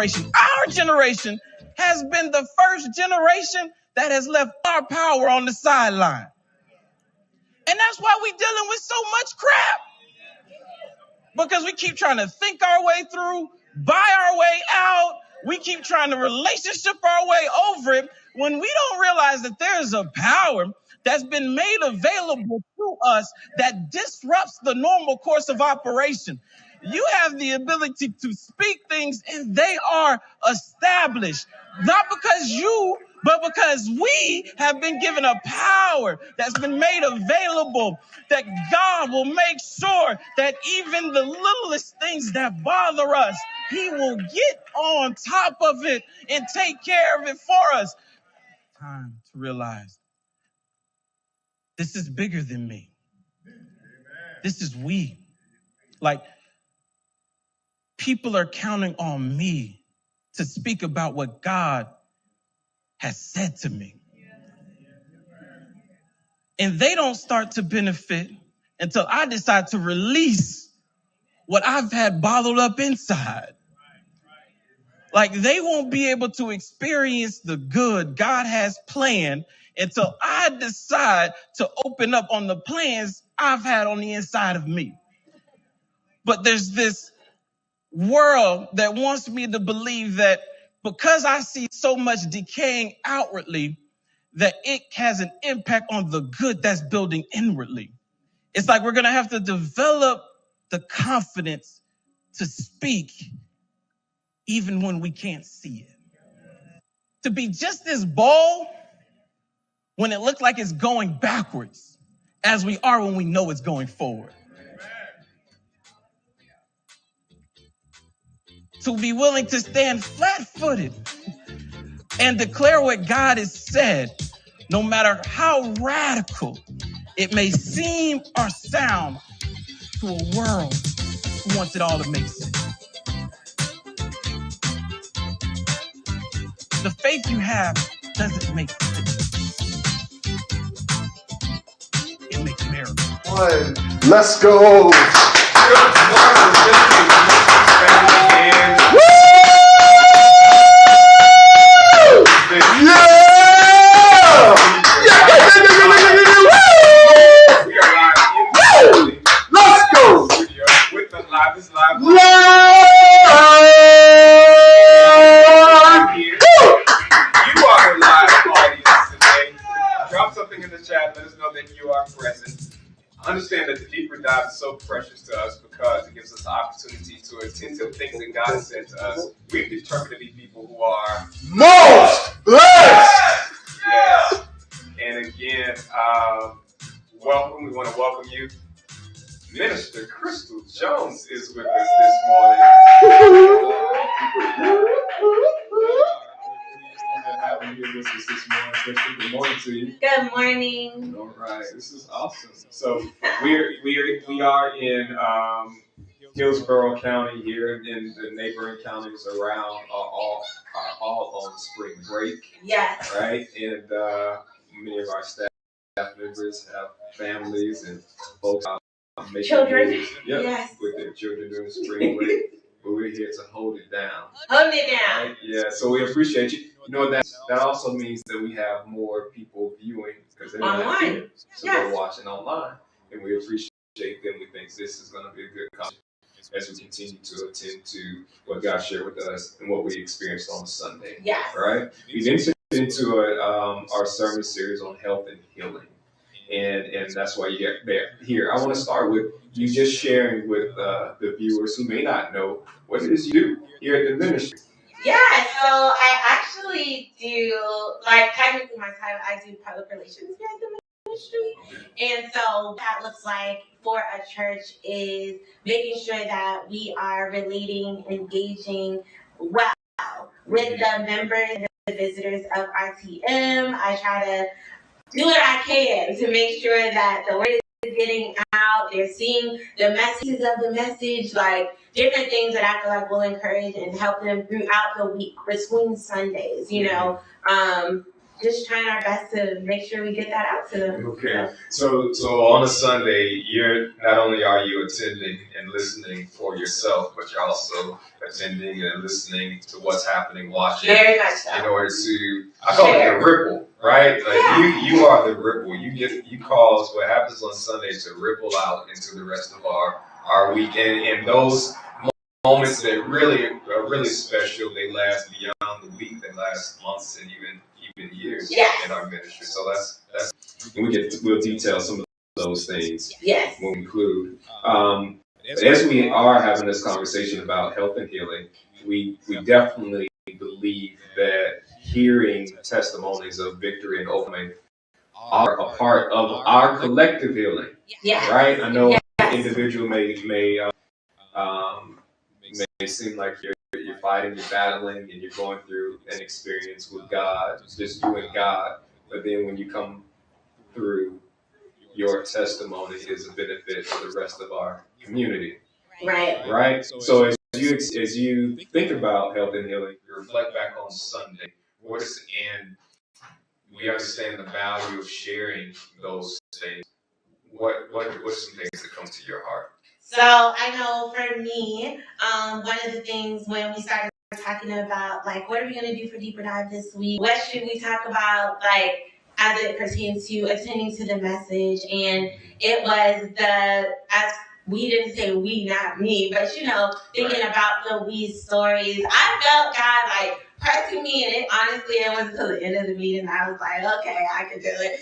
Our generation has been the first generation that has left our power on the sideline. And that's why we're dealing with so much crap. Because we keep trying to think our way through, buy our way out. We keep trying to relationship our way over it when we don't realize that there is a power that's been made available to us that disrupts the normal course of operation. You have the ability to speak things and they are established. Not because you, but because we have been given a power that's been made available, that God will make sure that even the littlest things that bother us, He will get on top of it and take care of it for us. Time to realize this is bigger than me. This is we. Like, people are counting on me to speak about what God has said to me. And they don't start to benefit until I decide to release what I've had bottled up inside. Like, they won't be able to experience the good God has planned until I decide to open up on the plans I've had on the inside of me. But there's this world that wants me to believe that because I see so much decaying outwardly, that it has an impact on the good that's building inwardly. It's like we're going to have to develop the confidence to speak even when we can't see it. To be just as bold when it looks like it's going backwards as we are when we know it's going forward. To be willing to stand flat-footed and declare what God has said, no matter how radical it may seem or sound to a world who wants it all to make sense. The faith you have doesn't make sense. It makes miracles. Let's go. Understand that the deeper dive is so precious to us because it gives us the opportunity to attend to things that God has said to us. We've determined to be people who are most blessed. Yes. And again, welcome. We want to welcome you. Minister Crystal Jones is with us this morning. Having you with us this morning, Crystal. Good morning to you. Good morning. All right, this is awesome. So we are in Hillsborough County here and the neighboring counties around are all on spring break. Yes. Right? And many of our staff members have families and folks making Children. moves, Yes. with their children during spring break. But we're here to hold it down. Hold it down. Right? Yeah, so we appreciate you. You know, that also means that we have more people viewing because they're not Online. here. So they're watching online. And we appreciate them. We think this is going to be a good conversation as we continue to attend to what God shared with us and what we experienced on Sunday. Yes. Right? We've entered into our sermon series on health and healing. And that's why you're here. I want to start with you just sharing with the viewers who may not know what it is you do here at the ministry. Yeah, so I actually do, like, technically my title, I do public relations here at the ministry. And so what that looks like for a church is making sure that we are relating, engaging well with the members and the visitors of RTM. I try to do what I can to make sure that the word is getting out. They're seeing the messages of the message, like different things that I feel like will encourage and help them throughout the week between Sundays, you know. Just trying our best to make sure we get that out to them. Okay. So on a Sunday, you're not only are you attending and listening for yourself, but you're also attending and listening to what's happening, watching. Very much so. In order to, I call it the ripple, right? Like you are the ripple. You cause what happens on Sunday to ripple out into the rest of our weekend. And those moments that really are really special, they last beyond the week. They last months and even years in our ministry. So that's we'll detail some of those things when we conclude. As we are having this conversation about health and healing, we definitely believe that hearing testimonies of victory and overcoming are a part of our collective healing. Right? I know individual may seem like you're fighting, you're battling, and you're going through an experience with God, just you and God. But then when you come through, your testimony is a benefit to the rest of our community. Right? So as you think about health and healing, you reflect back on Sunday. And we understand the value of sharing those things. What's some things that come to your heart? So I know for me, one of the things when we started talking about, like, what are we going to do for Deeper Dive this week? What should we talk about, like, as it pertains to attending to the message? And it was as we didn't say we, not me, but, you know, thinking about the we stories. I felt God, like, pressing me, and honestly, it wasn't until the end of the meeting I was like, okay, I can do it.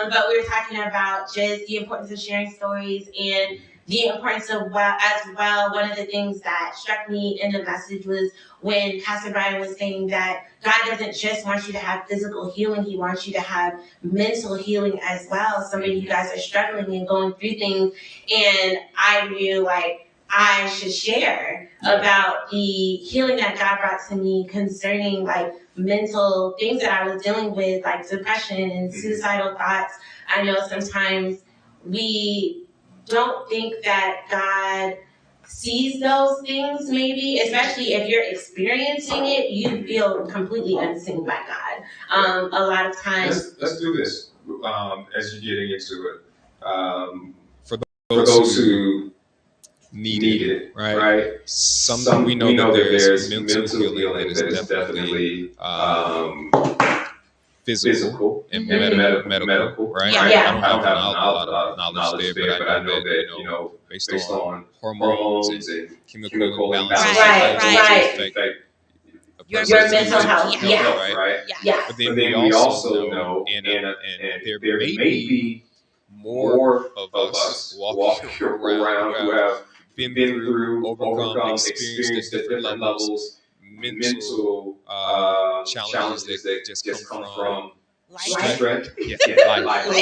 But we were talking about just the importance of sharing stories and the importance of as well. One of the things that struck me in the message was when Pastor Brian was saying that God doesn't just want you to have physical healing, he wants you to have mental healing as well. Some of you guys are struggling and going through things, and I knew, like, I should share about the healing that God brought to me concerning, like, mental things that I was dealing with, like depression and suicidal thoughts. I know sometimes we don't think that God sees those things, maybe, especially if you're experiencing it, you feel completely unseen by God. A lot of times. Let's do this as you're getting into it. For those who need it, right? We know that there's mental healing that is definitely physical and medical, right? I don't have a lot of knowledge there, but I know that, you know, based on hormones and chemical imbalances affect your mental health, right? But then we also know, and there may be more of us walking around who have been through, overcome, experienced different levels, mental challenges that just come from stress, life,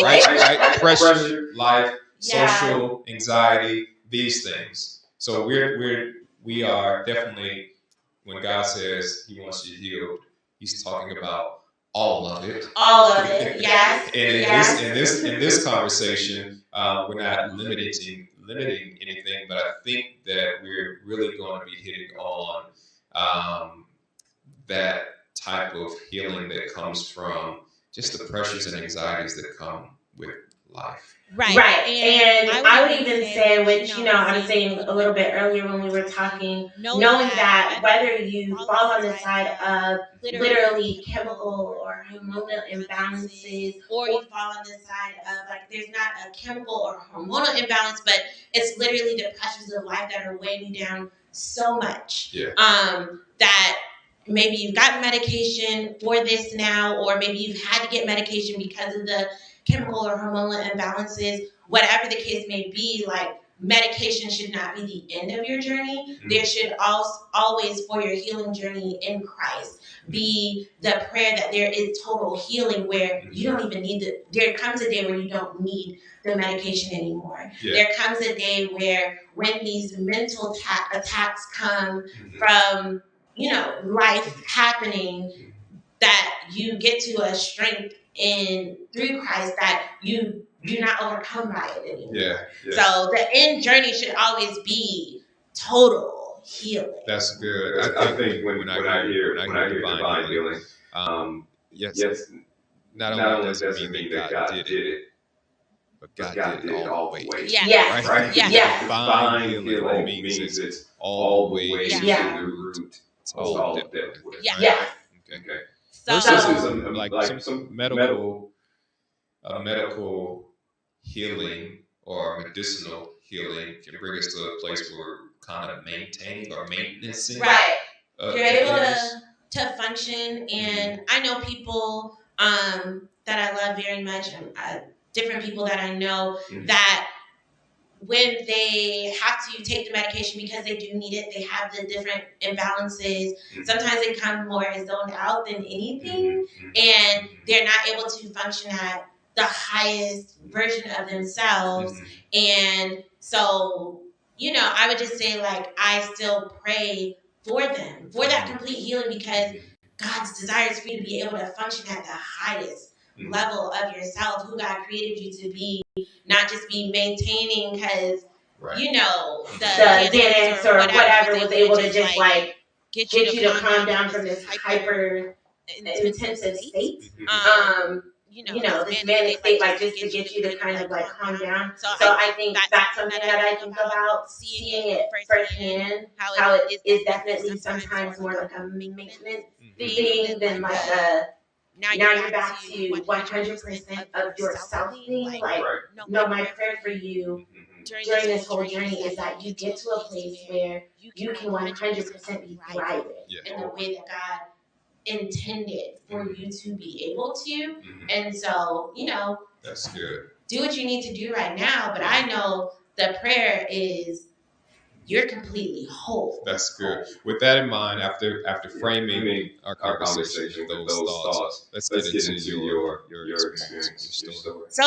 right? Pressure, life, social anxiety, these things. So we are definitely, when God says he wants you healed, he's talking about all of it. All of it, yes. And in this conversation, we're not limiting anything, but I think that we're comes from just the pressures and anxieties that come with life. Right. And I would even say, which, I was saying a little bit earlier when we were talking, knowing that whether you fall on the side of literally chemical or hormonal imbalances, or you fall on the side of, like, there's not a chemical or hormonal imbalance, but it's literally the pressures of life that are weighing you down so much. Yeah. That maybe you've gotten medication for this now, or maybe you've had to get medication because of the chemical or hormonal imbalances, whatever the case may be, like, medication should not be the end of your journey. Mm-hmm. There should always, for your healing journey in Christ, be the prayer that there is total healing, where you don't even need there comes a day where you don't need the medication anymore. Yeah. There comes a day where, when these mental attacks come from, life happening, that you get to a strength through Christ that you do not overcome by it anymore. Yeah. So the end journey should always be total healing. That's good. I think when I hear divine healing, yes, not only does it mean that God did it, but God did it all the way. Yes. Right? Yes. Divine healing means it's all the way to the root. It's all dealt with. Yeah. Okay. So some medical healing or medicinal healing can bring us to a place where we're kind of maintaining or maintenance. Right. You're able to function, and I know people that I love very much, different people that I know that when they have to take the medication because they do need it, they have the different imbalances. Sometimes they come more zoned out than anything, and they're not able to function at the highest version of themselves. And so, I would just say, like, I still pray for them, for that complete healing, because God's desire is for you to be able to function at the highest level of yourself, who God created you to be, not just be maintaining because, the Xanax or whatever was able to just, like, get you to calm down from this hyper intensive state. This manic state, like, just to get you to kind of, like, calm down. So I think that's something that I think about, seeing it firsthand, how it is definitely sometimes more like a maintenance thing than like a now you're back to 100% of yourself thing. Like, no, my prayer for you during this whole journey is that you get to a place where you can 100% be thriving in the way that God intended for you to be able to. And so, that's good. Do what you need to do right now, but I know the prayer is you're completely whole. That's good. With that in mind, after framing our conversation with those thoughts, let's get into your experience, your story. So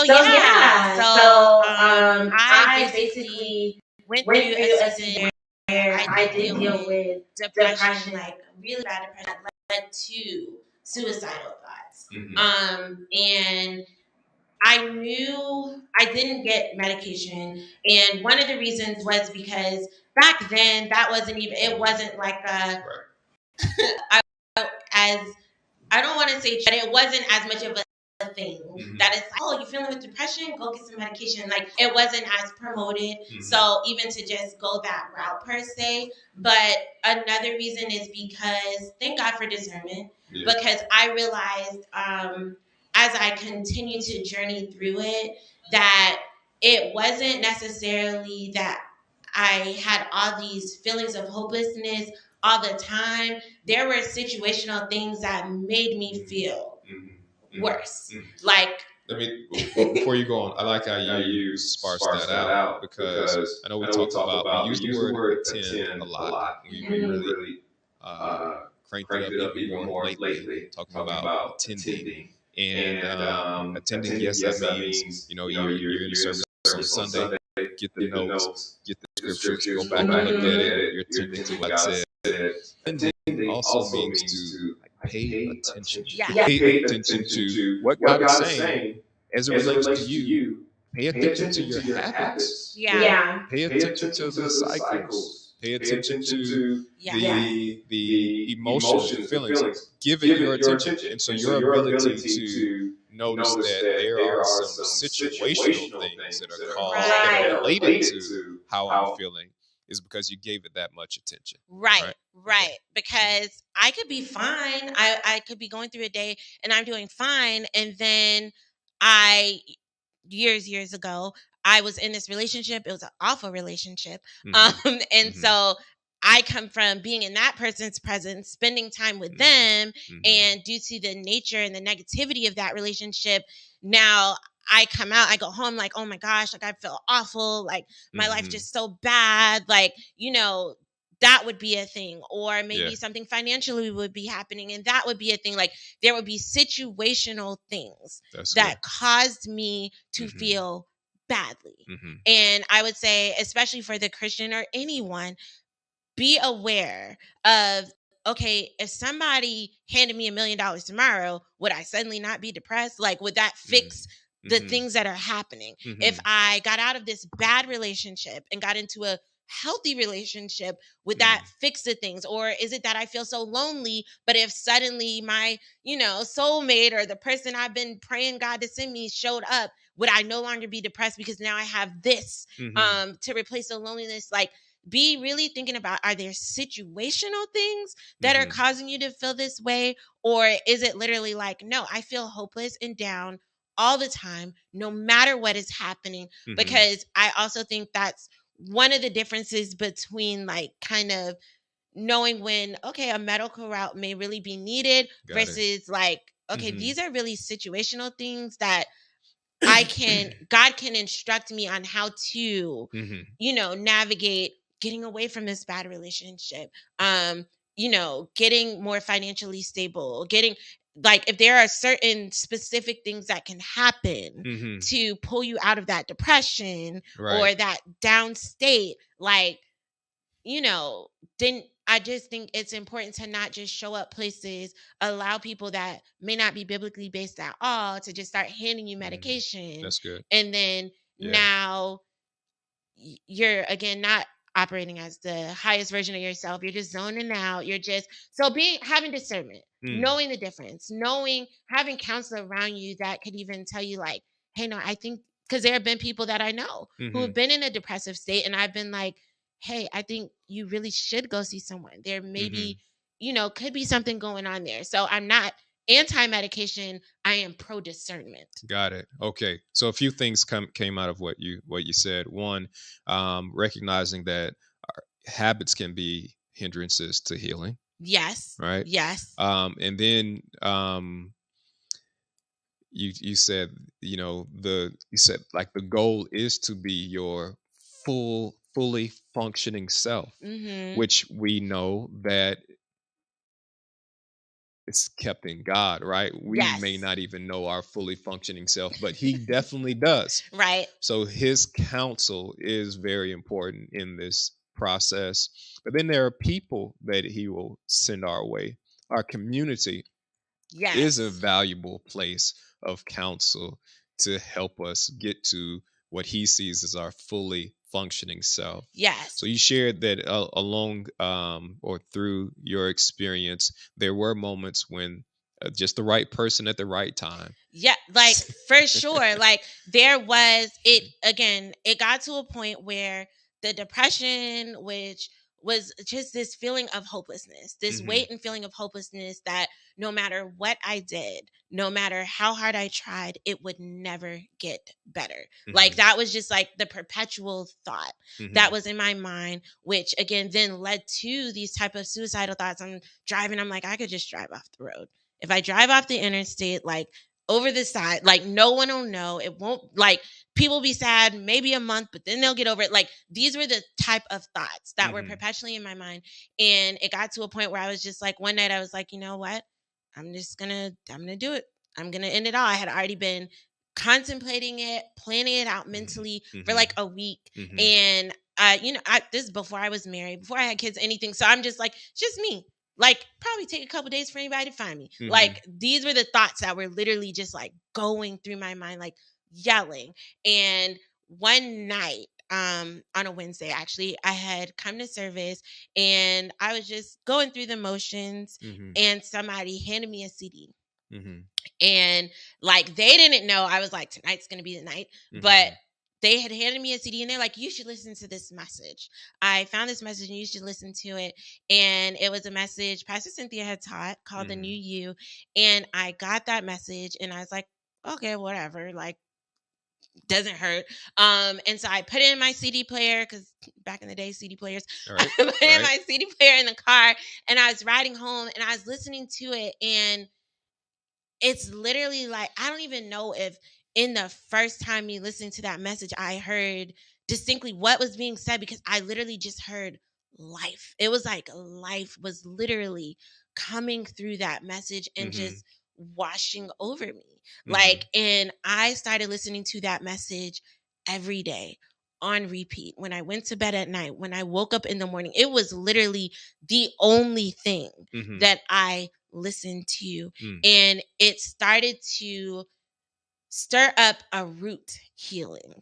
I basically went through a season where I did deal with depression, like really bad depression, that led to suicidal thoughts. And I knew I didn't get medication, and one of the reasons was because back then it wasn't like I don't want to say, but it wasn't as much of a thing that it's like, oh, you feeling with depression? Go get some medication. Like, it wasn't as promoted. So even to just go that route per se. But another reason is because, thank God for discernment, because I realized as I continued to journey through it, that it wasn't necessarily that I had all these feelings of hopelessness all the time. There were situational things that made me feel worse. Like, before you go on, I like how you sparse that out, because I know we talked about, we use the word attend a lot. We really cranked it up even more lately, talking about attending. And attending, yes, that means, you're in the service on Sunday, get the notes, get the scriptures, go back and look at it, you're attending to what I said. Attending also means to pay attention. Pay attention to what God is saying as it relates to you. Pay attention to your habits. Yeah. Pay attention to the cycles. Pay attention to Yeah. the emotions, the feelings. Give it your attention. And so your ability to notice that there are some situational things that are caused that are related to how I'm feeling is because you gave it that much attention. Right. Because I could be fine. I could be going through a day and I'm doing fine. And then years ago, I was in this relationship. It was an awful relationship. Mhm. And Mhm. so I come from being in that person's presence, spending time with them. Mhm. And due to the nature and the negativity of that relationship, now I come out, I go home like, oh my gosh, like I feel awful. Like my life Mhm. just so bad. Like, that would be a thing. Or maybe Yeah. something financially would be happening and that would be a thing. Like there would be situational things That's that good. caused me to Mhm. feel badly. Mhm. And I would say, especially for the Christian or anyone, be aware of, okay, if somebody handed me $1 million tomorrow, would I suddenly not be depressed? Like, would that fix the Mhm. things that are happening? Mhm. If I got out of this bad relationship and got into a healthy relationship, would that fix the things? Or is it that I feel so lonely, but if suddenly my, soulmate or the person I've been praying God to send me showed up, would I no longer be depressed because now I have this Mhm. to replace the loneliness? Like, be really thinking about, are there situational things that are Mhm. causing you to feel this way? Or is it literally like, no, I feel hopeless and down all the time, no matter what is happening? Mhm. Because I also think that's one of the differences between like kind of knowing when, okay, a medical route may really be needed Got it. versus like, okay, Mhm. these are really situational things that God can instruct me on how to, Mhm. navigate getting away from this bad relationship, getting more financially stable, getting, like, if there are certain specific things that can happen Mhm. to pull you out of that depression Right. or that down state, like, then I just think it's important to not just show up places, allow people that may not be biblically based at all to just start handing you medication. That's good. And then Yeah. now you're again not operating as the highest version of yourself. You're just zoning out. You're just having discernment, knowing the difference, having counsel around you that could even tell you like, hey, no, I think, because there have been people that I know who have been in a depressive state and I've been like, hey, I think you really should go see someone. There maybe, could be something going on there. So I'm not anti-medication. I am pro discernment. Got it. Okay. So a few things came out of what you said. One, recognizing that our habits can be hindrances to healing, Yes. right? Yes. And then you said, you said like the goal is to be your fully functioning self, Mm-hmm. which we know that it's kept in God, right? We may Yes. not even know our fully functioning self, but he definitely does. Right. So his counsel is very important in this process. But then there are people that he will send our way. Our community Yes. is a valuable place of counsel to help us get to what he sees as our fully functioning self. Yes. So you shared that along or through your experience, there were moments when just the right person at the right time. Yeah, like for sure. Like there was it got to a point where the depression, which was just this feeling of hopelessness, this weight and feeling of hopelessness that no matter what I did, no matter how hard I tried, it would never get better. Like that was just like the perpetual thought that was in my mind, which again then led to these type of suicidal thoughts. I'm driving, I'm like, I could just drive off the road. If I drive off the interstate, like over the side, like no one will know. It won't, like, people be sad maybe a month, but then they'll get over it. Like these were the type of thoughts that were perpetually in my mind. And it got to a point where I was just like, one night I was like, you know what? I'm gonna do it. I'm gonna end it all. I had already been contemplating it, planning it out mentally for like a week. And this is before I was married, before I had kids, anything. So I'm just like, it's just me. Like probably take a couple days for anybody to find me. Like these were the thoughts that were literally just like going through my mind, like yelling. And one night on a Wednesday. Actually, I had come to service and I was just going through the motions, Mm-hmm. and somebody handed me a CD. Mm-hmm. And like, they didn't know. I was like, tonight's gonna be the night. But they had handed me a CD and they're like, you should listen to this message. I found this message and you should listen to it. And it was a message Pastor Cynthia had taught called The New You. And I got that message and I was like, okay, whatever. Like, doesn't hurt. And so I put it in my CD player, because back in the day, CD players. All right. I put it in my CD player in the car, and I was riding home and I was listening to it, and it's literally like, I don't even know if in the first time me listening to that message, I heard distinctly what was being said, because I literally just heard life. It was like life was literally coming through that message and just washing over me. Like, and I started listening to that message every day on repeat. When I went to bed at night, when I woke up in the morning, it was literally the only thing that I listened to. And it started to stir up a root healing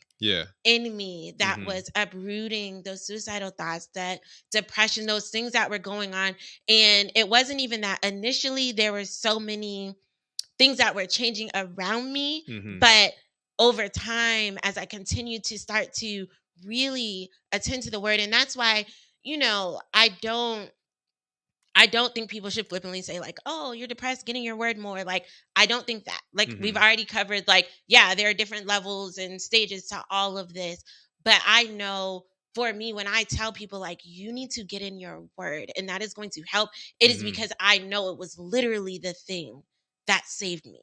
in me that was uprooting those suicidal thoughts, that depression, those things that were going on. And it wasn't even that initially there were so many things that were changing around me, but over time, as I continued to start to really attend to the word, and that's why, you know, I don't think people should flippantly say like, oh, you're depressed, getting your word more. Like, I don't think that. Like, we've already covered, like, yeah, there are different levels and stages to all of this. But I know for me, when I tell people like, you need to get in your word and that is going to help, it is because I know it was literally the thing that saved me.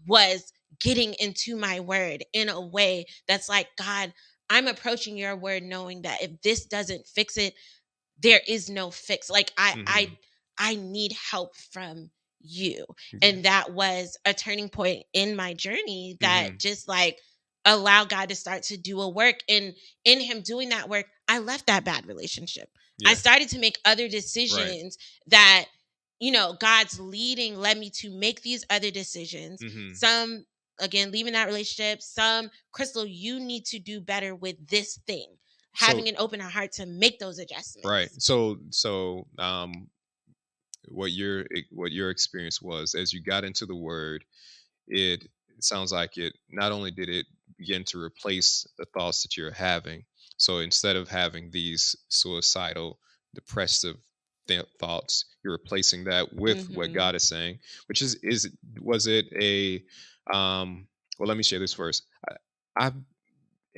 Was getting into my word in a way that's like, God, I'm approaching your word knowing that if this doesn't fix it, there is no fix. Like, I need help from you. And that was a turning point in my journey that just like allowed God to start to do a work. And in him doing that work, I left that bad relationship. I started to make other decisions that, you know, God's leading led me to make these other decisions. Some, again, leaving that relationship. Some, Crystal, you need to do better with this thing. Having an open heart to make those adjustments. Right. So what your experience was as you got into the word, it sounds like it not only did it begin to replace the thoughts that you're having. So instead of having these suicidal, depressive thoughts, you're replacing that with what God is saying, which was it a well, let me share this first. I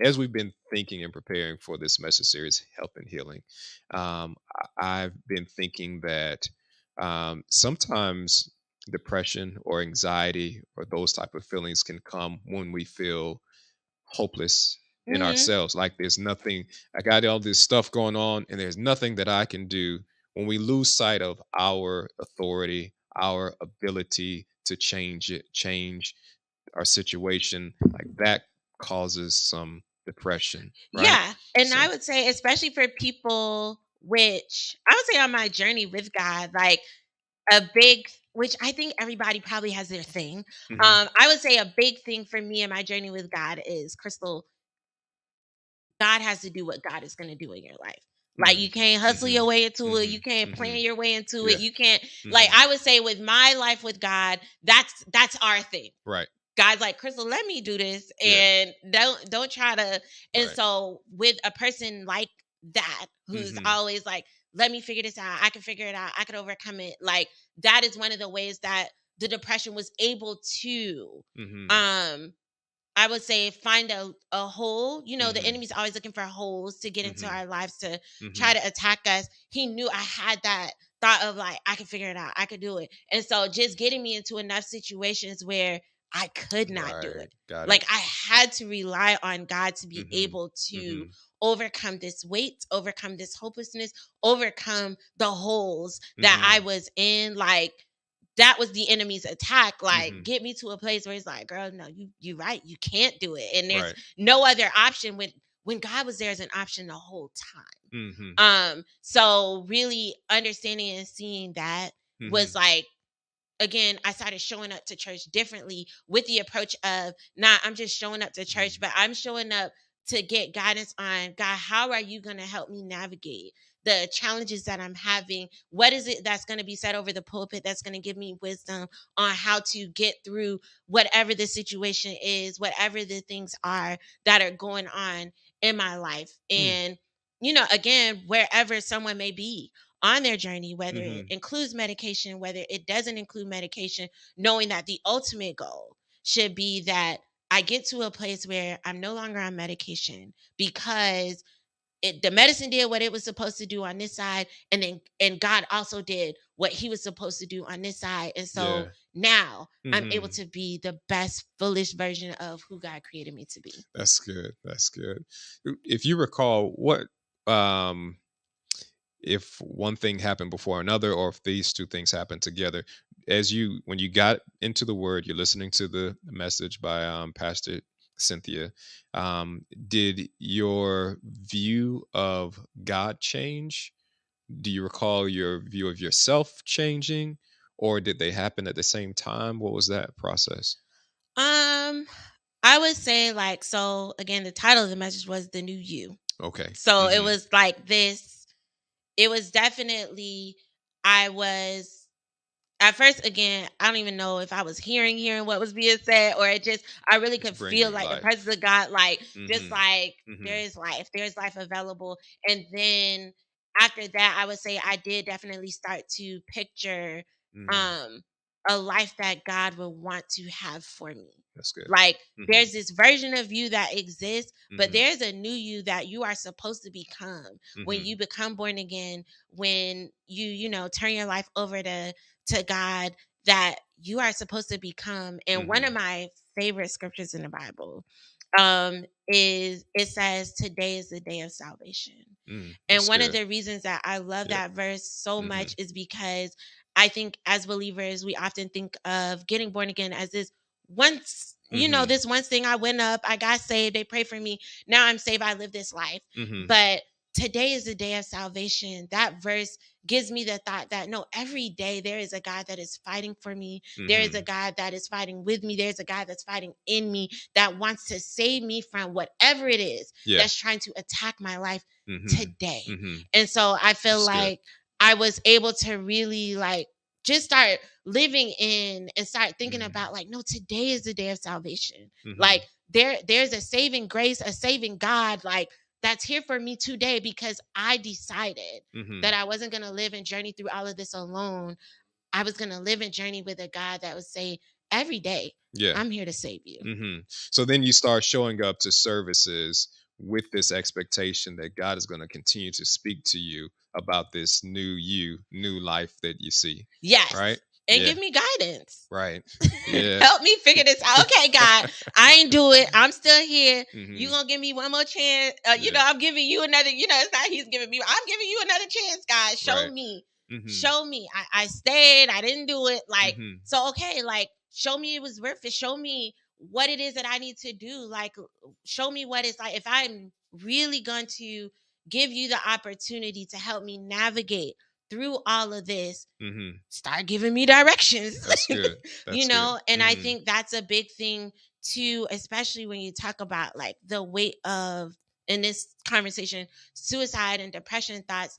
as we've been thinking and preparing for this message series, Health and Healing, I've been thinking that sometimes depression or anxiety or those type of feelings can come when we feel hopeless in ourselves. Like there's nothing, I got all this stuff going on and there's nothing that I can do. When we lose sight of our authority, our ability to change our situation, like that causes some depression, right? Yeah. And I would say, especially for people, which I would say on my journey with God, like which I think everybody probably has their thing. I would say a big thing for me in my journey with God is, Crystal, God has to do what God is going to do in your life. Like, you can't hustle your way into it. You can't plan your way into it. You can't, like, I would say with my life with God, that's our thing. Right. God's like, Crystal, let me do this, and don't try to. And so with a person like that, who's always like, let me figure this out. I can figure it out. I can overcome it. Like, that is one of the ways that the depression was able to, I would say, find a hole. You know, the enemy's always looking for holes to get into our lives to try to attack us. He knew I had that thought of like, I can figure it out. I could do it. And so just getting me into enough situations where I could not do it. Like, I had to rely on God to be able to overcome this weight, overcome this hopelessness, overcome the holes that I was in. Like, that was the enemy's attack. Like, get me to a place where it's like, girl, no, you're right. You can't do it. And there's no other option. When God was there as an option the whole time. So really understanding and seeing that was like, again, I started showing up to church differently with the approach of, not I'm just showing up to church, but I'm showing up to get guidance on, God, how are you going to help me navigate the challenges that I'm having? What is it that's going to be said over the pulpit that's going to give me wisdom on how to get through whatever the situation is, whatever the things are that are going on in my life? And, again, wherever someone may be on their journey, whether it includes medication, whether it doesn't include medication, knowing that the ultimate goal should be that I get to a place where I'm no longer on medication because the medicine did what it was supposed to do on this side, and God also did what he was supposed to do on this side. And so now I'm able to be the best, fullest version of who God created me to be. That's good. That's good. If you recall, what if one thing happened before another, or if these two things happened together, when you got into the word, you're listening to the message by Pastor Cynthia, did your view of God change? Do you recall your view of yourself changing, or did they happen at the same time? What was that process? I would say, like, so again, the title of the message was The New You. Okay. So it was like this. It was definitely, I was, at first, again, I don't even know if I was hearing what was being said, or it just, I really could feel like the presence of God, like, just like, there's life available. And then after that, I would say I did definitely start to picture a life that God would want to have for me. That's good. Like, there's this version of you that exists, but there's a new you that you are supposed to become when you become born again, when you turn your life over to God, that you are supposed to become. And one of my favorite scriptures in the Bible is, it says, today is the day of salvation. And one of the reasons that I love that verse so much is because I think as believers, we often think of getting born again as this once, this once thing. I went up, I got saved, they prayed for me, now I'm saved, I live this life. But today is the day of salvation. That verse gives me the thought that no, every day there is a God that is fighting for me. There is a God that is fighting with me. There's a God that's fighting in me, that wants to save me from whatever it is that's trying to attack my life today. And so I feel like I was able to really just start living in and start thinking about no, today is the day of salvation. Like there's a saving grace, a saving God, that's here for me today, because I decided that I wasn't going to live and journey through all of this alone. I was going to live and journey with a God that would say every day, I'm here to save you. So then you start showing up to services with this expectation that God is going to continue to speak to you about this new life that you see. Yes. Right. And give me guidance. Right. Yeah. Help me figure this out. Okay, God, I ain't do it. I'm still here. You gonna give me one more chance? I'm giving you another. It's not he's giving me. I'm giving you another chance, God. Show me. Show me. I stayed. I didn't do it. So okay. Show me it was worth it. Show me what it is that I need to do. Show me what it's like. If I'm really going to give you the opportunity to help me navigate through all of this, start giving me directions. That's good. That's good. And I think that's a big thing too, especially when you talk about the weight of, in this conversation, suicide and depression thoughts.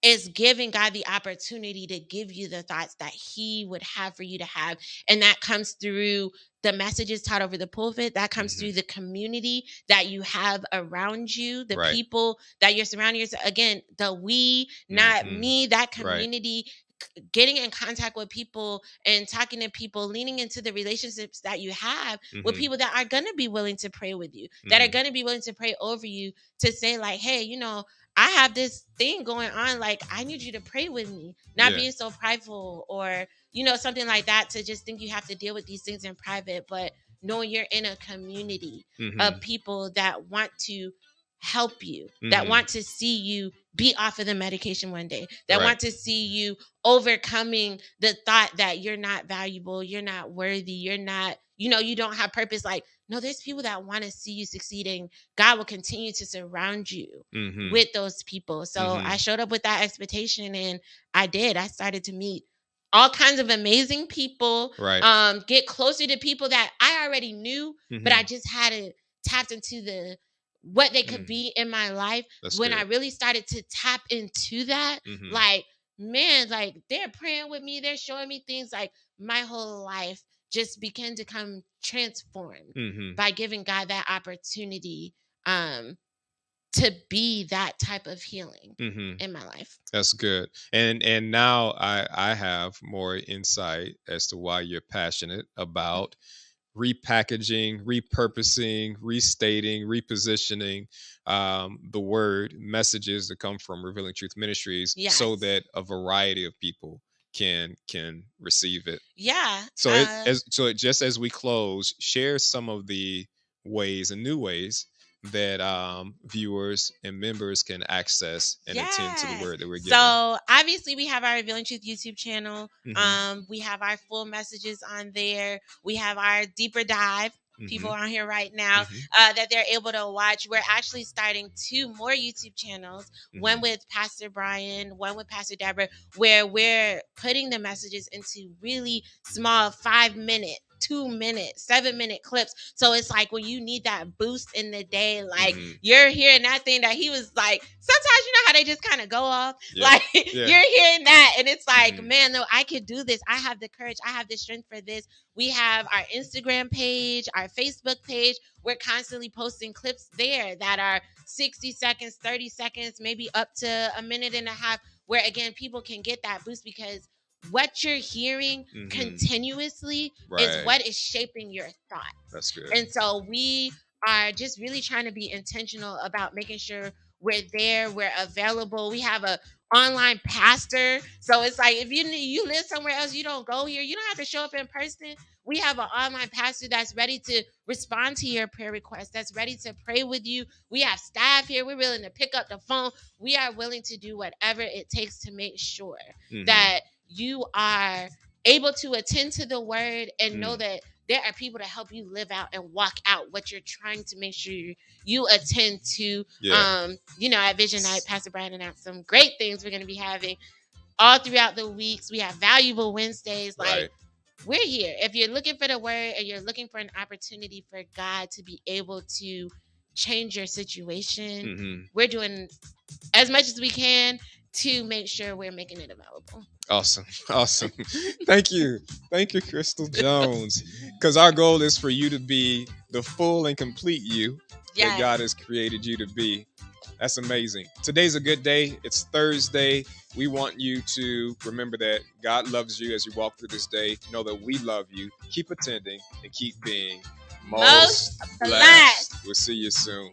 Is giving God the opportunity to give you the thoughts that he would have for you to have. And that comes through the messages taught over the pulpit. That comes through the community that you have around you, the people that you're surrounding yourself. Again, the we, not me, that community, getting in contact with people and talking to people, leaning into the relationships that you have with people that are going to be willing to pray with you, that are going to be willing to pray over you, to say hey, I have this thing going on. I need you to pray with me, not being so prideful or, something like that, to just think you have to deal with these things in private, but knowing you're in a community of people that want to help you, that want to see you be off of the medication one day, that want to see you overcoming the thought that you're not valuable, you're not worthy, you're not, you don't have purpose. No, there's people that want to see you succeeding. God will continue to surround you with those people. So I showed up with that expectation, and I started to meet all kinds of amazing people, get closer to people that I already knew, but I just had to tapped into what they could be in my life. That's when good. I really started to tap into that, like, man, like they're praying with me, they're showing me things, like my whole life just began to come transformed by giving God that opportunity to be that type of healing in my life. That's good. And now I have more insight as to why you're passionate about repackaging, repurposing, restating, repositioning the word messages that come from Revealing Truth Ministries, so that a variety of people can receive it. Yeah. So just as we close, share some of the ways and new ways that viewers and members can access and attend to the word that we're giving. So obviously we have our Revealing Truth YouTube channel. We have our full messages on there. We have our deeper dive people on here right now that they're able to watch. We're actually starting 2 more YouTube channels, one with Pastor Brian, one with Pastor Deborah, where we're putting the messages into really small 5-minute, 2-minute, 7-minute clips. So it's like when you need that boost in the day, like you're hearing that thing that he was like, sometimes you know how they just kind of go off, like you're hearing that and it's like, man, no, I could do this. I have the courage. I have the strength for this. We have our Instagram page, our Facebook page. We're constantly posting clips there that are 60 seconds, 30 seconds, maybe up to a minute and a half, where again, people can get that boost, because what you're hearing continuously is what is shaping your thoughts. That's good. And so we are just really trying to be intentional about making sure we're there, we're available. We have a online pastor. So it's like, if you live somewhere else, you don't go here, you don't have to show up in person. We have an online pastor that's ready to respond to your prayer requests, that's ready to pray with you. We have staff here. We're willing to pick up the phone. We are willing to do whatever it takes to make sure that you are able to attend to the word and know that there are people to help you live out and walk out what you're trying to make sure you attend to. At Vision Night, Pastor Brian announced some great things we're going to be having all throughout the weeks. We have Valuable Wednesdays. We're here. If you're looking for the word and you're looking for an opportunity for God to be able to change your situation, we're doing as much as we can to make sure we're making it available. Awesome. Thank you, Crystal Jones, because our goal is for you to be the full and complete you that God has created you to be. That's amazing. Today's a good day. It's Thursday. We want you to remember that God loves you as you walk through this day. Know that we love you. Keep attending and keep being most blessed. We'll see you soon.